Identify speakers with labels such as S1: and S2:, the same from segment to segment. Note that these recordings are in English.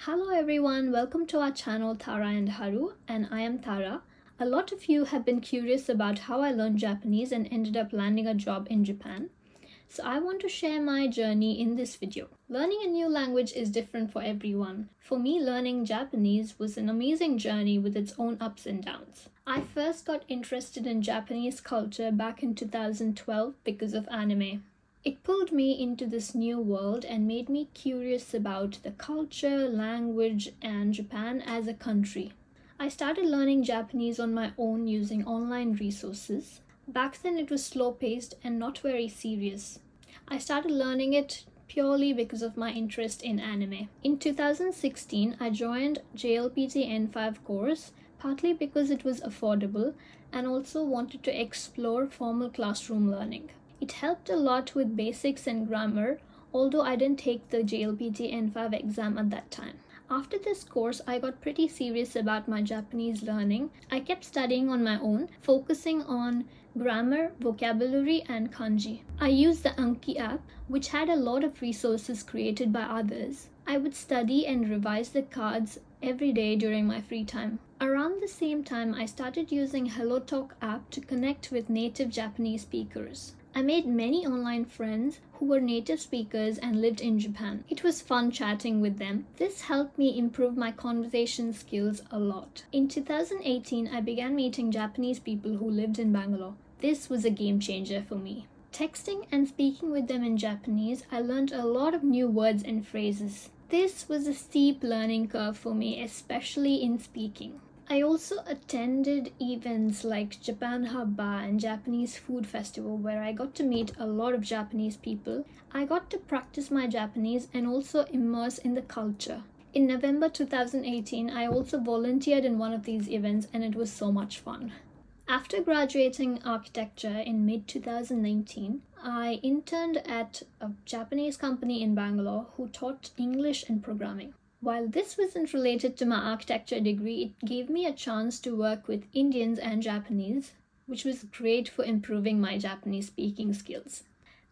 S1: Hello everyone, welcome to our channel Tara and Haru, and I am Tara. A lot of you have been curious about how I learned Japanese and ended up landing a job in Japan. So I want to share my journey in this video. Learning a new language is different for everyone. For me, learning Japanese was an amazing journey with its own ups and downs. I first got interested in Japanese culture back in 2012 because of anime. It pulled me into this new world and made me curious about the culture, language, and Japan as a country. I started learning Japanese on my own using online resources. Back then it was slow-paced and not very serious. I started learning it purely because of my interest in anime. In 2016, I joined JLPT N5 course, partly because it was affordable and also wanted to explore formal classroom learning. It helped a lot with basics and grammar, although I didn't take the JLPT N5 exam at that time. After this course, I got pretty serious about my Japanese learning. I kept studying on my own, focusing on grammar, vocabulary, and kanji. I used the Anki app, which had a lot of resources created by others. I would study and revise the cards every day during my free time. Around the same time, I started using HelloTalk app to connect with native Japanese speakers. I made many online friends who were native speakers and lived in Japan. It was fun chatting with them. This helped me improve my conversation skills a lot. In 2018, I began meeting Japanese people who lived in Bangalore. This was a game changer for me. Texting and speaking with them in Japanese, I learned a lot of new words and phrases. This was a steep learning curve for me, especially in speaking. I also attended events like Japan Habba and Japanese Food Festival where I got to meet a lot of Japanese people. I got to practice my Japanese and also immerse in the culture. In November 2018, I also volunteered in one of these events and it was so much fun. After graduating architecture in mid-2019, I interned at a Japanese company in Bangalore who taught English and programming. While this wasn't related to my architecture degree, it gave me a chance to work with Indians and Japanese, which was great for improving my Japanese speaking skills.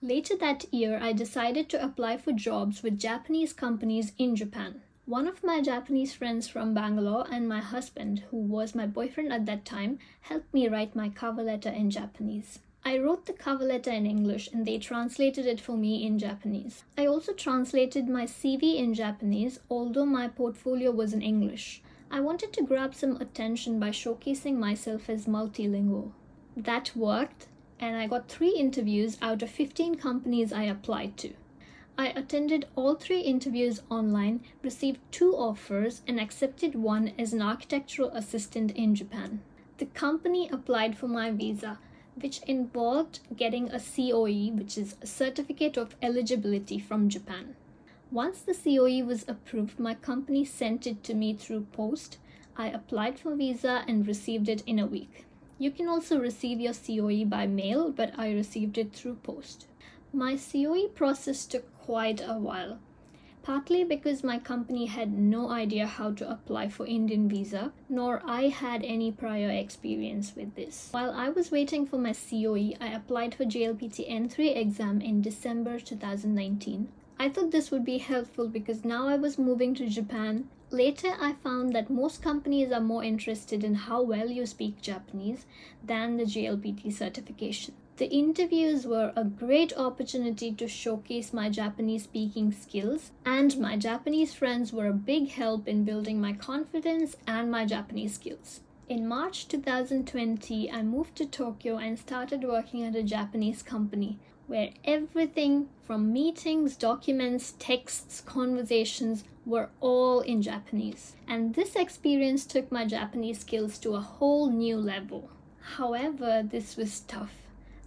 S1: Later that year, I decided to apply for jobs with Japanese companies in Japan. One of my Japanese friends from Bangalore and my husband, who was my boyfriend at that time, helped me write my cover letter in Japanese. I wrote the cover letter in English and they translated it for me in Japanese. I also translated my CV in Japanese, although my portfolio was in English. I wanted to grab some attention by showcasing myself as multilingual. That worked, and I got 3 interviews out of 15 companies I applied to. I attended all 3 interviews online, received 2 offers, and accepted one as an architectural assistant in Japan. The company applied for my visa, which involved getting a COE, which is a Certificate of Eligibility from Japan. Once the COE was approved, my company sent it to me through post. I applied for visa and received it in a week. You can also receive your COE by mail, but I received it through post. My COE process took quite a while, partly because my company had no idea how to apply for Indian visa, nor I had any prior experience with this. While I was waiting for my COE, I applied for JLPT N3 exam in December 2019. I thought this would be helpful because now I was moving to Japan. Later, I found that most companies are more interested in how well you speak Japanese than the JLPT certification. The interviews were a great opportunity to showcase my Japanese speaking skills, and my Japanese friends were a big help in building my confidence and my Japanese skills. In March 2020, I moved to Tokyo and started working at a Japanese company where everything from meetings, documents, texts, conversations were all in Japanese. And this experience took my Japanese skills to a whole new level. However, this was tough.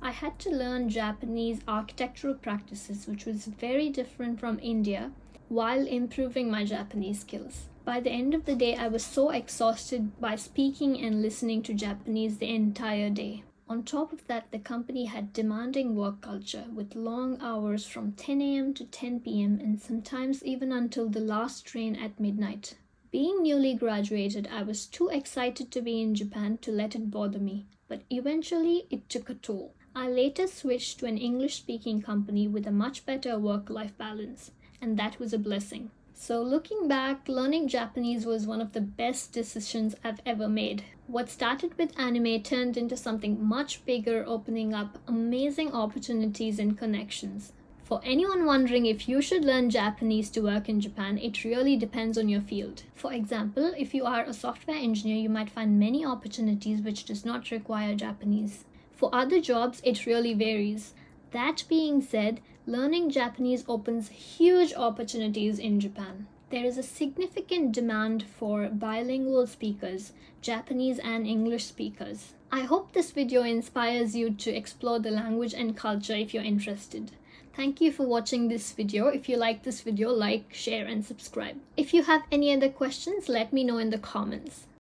S1: I had to learn Japanese architectural practices, which was very different from India, while improving my Japanese skills. By the end of the day, I was so exhausted by speaking and listening to Japanese the entire day. On top of that, the company had demanding work culture with long hours from 10 a.m. to 10 p.m. and sometimes even until the last train at midnight. Being newly graduated, I was too excited to be in Japan to let it bother me, but eventually it took a toll. I later switched to an English-speaking company with a much better work-life balance, and that was a blessing. So looking back, learning Japanese was one of the best decisions I've ever made. What started with anime turned into something much bigger, opening up amazing opportunities and connections. For anyone wondering if you should learn Japanese to work in Japan, it really depends on your field. For example, if you are a software engineer, you might find many opportunities which does not require Japanese. For other jobs, it really varies. That being said, learning Japanese opens huge opportunities in Japan. There is a significant demand for bilingual speakers, Japanese and English speakers. I hope this video inspires you to explore the language and culture if you're interested. Thank you for watching this video. If you like this video, like, share, and subscribe. If you have any other questions, let me know in the comments.